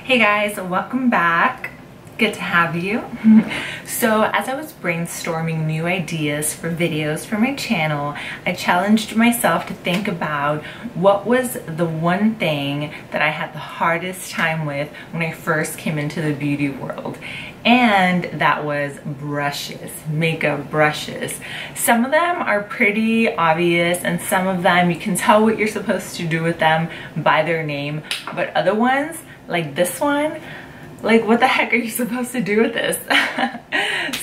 Hey guys, welcome back. Good to have you. So as I was brainstorming new ideas for videos for my channel, I challenged myself to think about what was the one thing that I had the hardest time with when I first came into the beauty world. And that was brushes, makeup brushes. Some of them are pretty obvious and some of them you can tell what you're supposed to do with them by their name, but other ones, like this one, like what the heck are you supposed to do with this?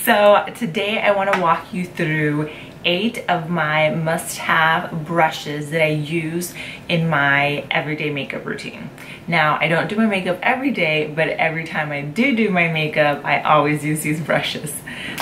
So today I want to walk you through 8 of my must-have brushes that I use in my everyday makeup routine. Now, I don't do my makeup every day, but every time I do my makeup, I always use these brushes.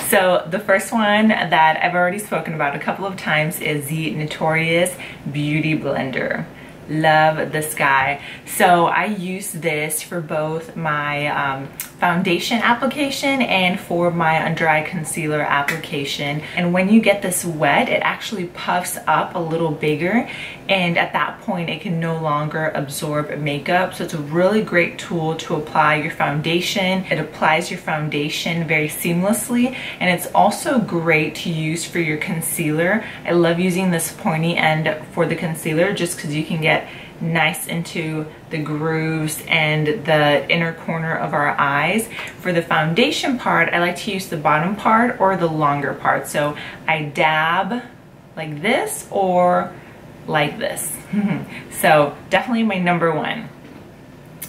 So the first one that I've already spoken about a couple of times is the notorious Beauty Blender. Love this guy. So I use this for both my foundation application and for my under eye concealer application. And when you get this wet, it actually puffs up a little bigger, and at that point it can no longer absorb makeup. So it's a really great tool to apply your foundation. It applies your foundation very seamlessly, and it's also great to use for your concealer. I love using this pointy end for the concealer just because you can get nice into the grooves and the inner corner of our eyes. For the foundation part, I like to use the bottom part or the longer part. So I dab like this or like this. So definitely my number one.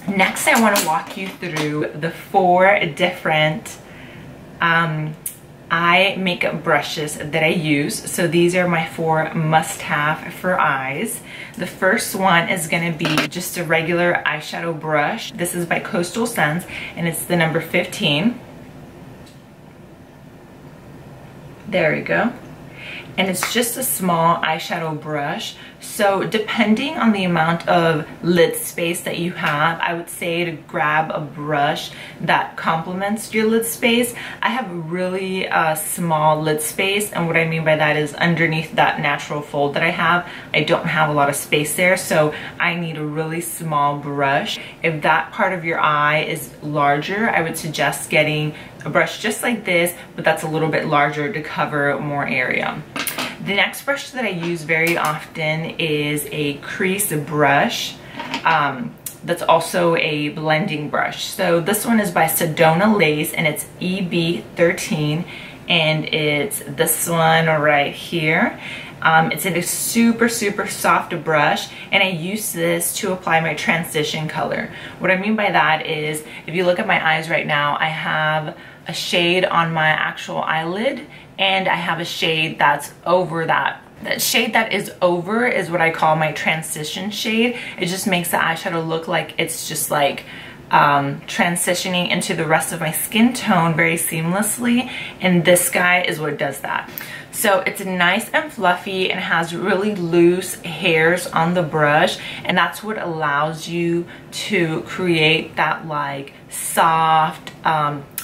Next, I want to walk you through the 4 different eye makeup brushes that I use. So these are my 4 must-have for eyes. The first one is going to be just a regular eyeshadow brush. This is by Coastal Scents and it's the number 15. There we go. And it's just a small eyeshadow brush. So depending on the amount of lid space that you have, I would say to grab a brush that complements your lid space. I have a really small lid space, and what I mean by that is underneath that natural fold that I have, I don't have a lot of space there, so I need a really small brush. If that part of your eye is larger, I would suggest getting a brush just like this, but that's a little bit larger to cover more area. The next brush that I use very often is a Crease brush. That's also a blending brush. So this one is by Sedona Lace and it's EB13, and it's this one right here. It's in a super soft brush, and I use this to apply my transition color. What I mean by that is, if you look at my eyes right now, I have a shade on my actual eyelid, and I have a shade that's over that. That shade that is over is what I call my transition shade. It just makes the eyeshadow look like it's just like transitioning into the rest of my skin tone very seamlessly, and this guy is what does that. So it's nice and fluffy and has really loose hairs on the brush, and that's what allows you to create that like soft,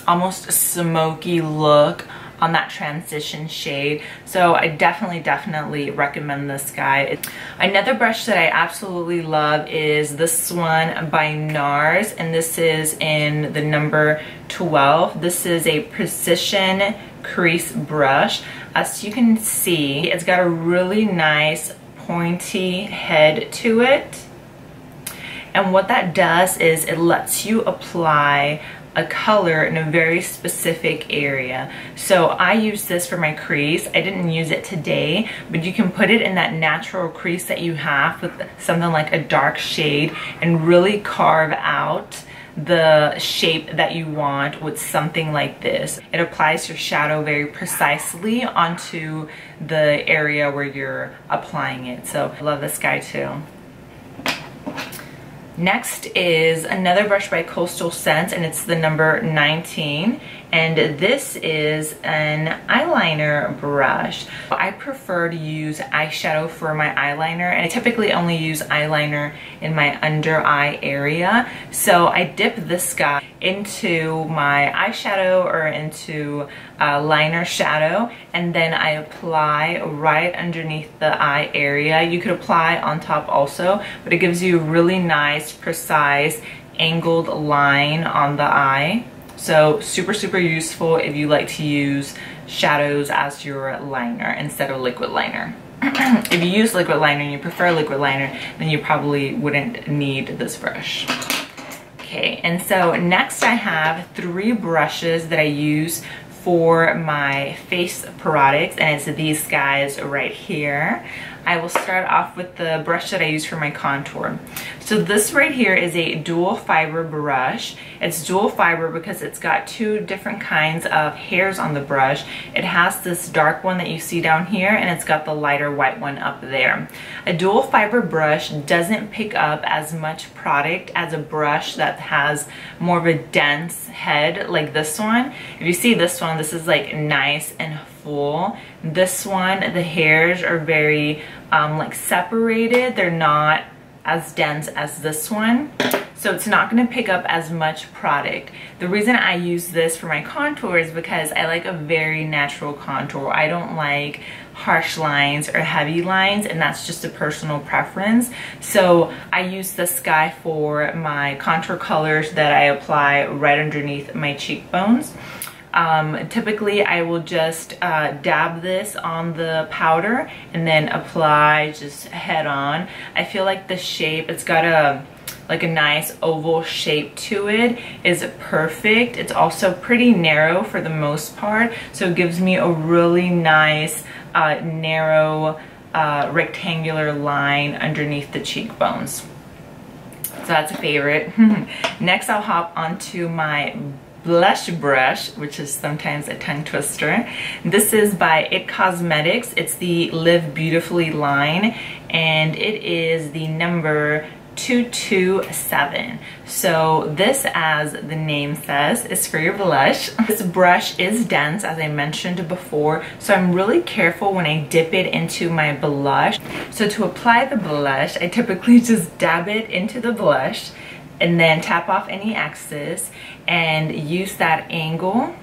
almost smoky look on that transition shade. So I definitely recommend this guy. Another brush that I absolutely love is this one by Nars, and this is in the number 12. This is a precision crease brush. As you can see, it's got a really nice pointy head to it, and what that does is it lets you apply a color in a very specific area. So I use this for my crease. I didn't use it today, but you can put it in that natural crease that you have with something like a dark shade and really carve out the shape that you want with something like this. It applies your shadow very precisely onto the area where you're applying it. So I love this guy too. Next is another brush by Coastal Scents, and it's the number 19, and this is an eyeliner brush. I prefer to use eyeshadow for my eyeliner, and I typically only use eyeliner in my under eye area. So I dip this guy into my eyeshadow or into liner shadow, and then I apply right underneath the eye area. You could apply on top also, but it gives you really nice, precise angled line on the eye. So super, super useful if you like to use shadows as your liner instead of liquid liner. If you use liquid liner and you prefer liquid liner, then you probably wouldn't need this brush. Okay, and so next I have 3 brushes that I use for my face products, and it's these guys right here. I will start off with the brush that I use for my contour. So this right here is a dual fiber brush. It's dual fiber because it's got 2 different kinds of hairs on the brush. It has this dark one that you see down here, and it's got the lighter white one up there. A dual fiber brush doesn't pick up as much product as a brush that has more of a dense head like this one. If you see this one, this is like nice and full. This one, the hairs are very like separated. They're not as dense as this one, so it's not going to pick up as much product. The reason I use this for my contour is because I like a very natural contour. I don't like harsh lines or heavy lines, and that's just a personal preference. So I use this guy for my contour colors that I apply right underneath my cheekbones. Typically I will just dab this on the powder and then apply just head on. I feel like the shape, it's got a nice oval shape to it, is perfect. It's also pretty narrow for the most part, so it gives me a really nice narrow rectangular line underneath the cheekbones. So that's a favorite. Next I'll hop onto my blush brush, which is sometimes a tongue twister. This is by IT Cosmetics. It's the Live Beautifully line, and it is the number 227. So this, as the name says, is for your blush. This brush is dense, as I mentioned before, so I'm really careful when I dip it into my blush. So to apply the blush, I typically just dab it into the blush and then tap off any excess and use that angle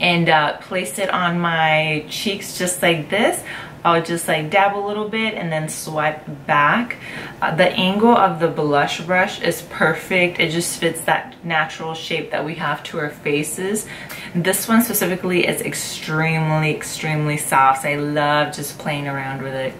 and place it on my cheeks just like this. I'll just like dab a little bit and then swipe back. The angle of the blush brush is perfect. It just fits that natural shape that we have to our faces. This one specifically is extremely, extremely soft. So I love just playing around with it.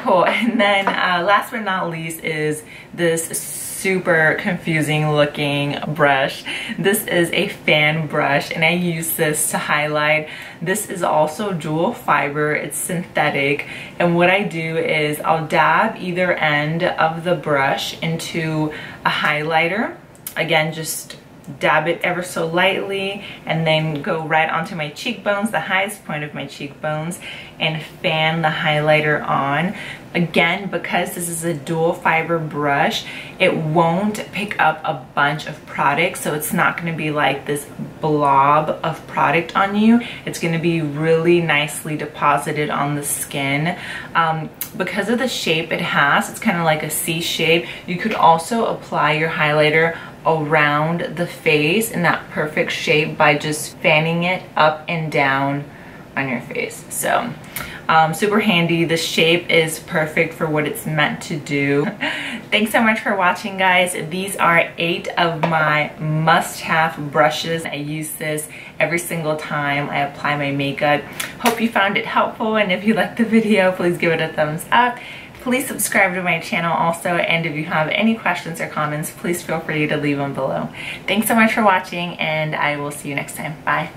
Cool. And then last but not least is this super confusing looking brush. This is a fan brush, and I use this to highlight. This is also dual fiber, it's synthetic, and what I do is I'll dab either end of the brush into a highlighter. Again, just dab it ever so lightly and then go right onto my cheekbones, the highest point of my cheekbones, and fan the highlighter on. Again, because this is a dual fiber brush, it won't pick up a bunch of product, so it's not going to be like this blob of product on you. It's going to be really nicely deposited on the skin. Because of the shape it has, it's kind of like a C shape. You could also apply your highlighter around the face in that perfect shape by just fanning it up and down on your face. So super handy. The shape is perfect for what it's meant to do. Thanks so much for watching, guys. These are 8 of my must-have brushes. I use this every single time I apply my makeup. Hope you found it helpful, and if you liked the video, please give it a thumbs up. Please subscribe to my channel also, and if you have any questions or comments, please feel free to leave them below. Thanks so much for watching, and I will see you next time. Bye.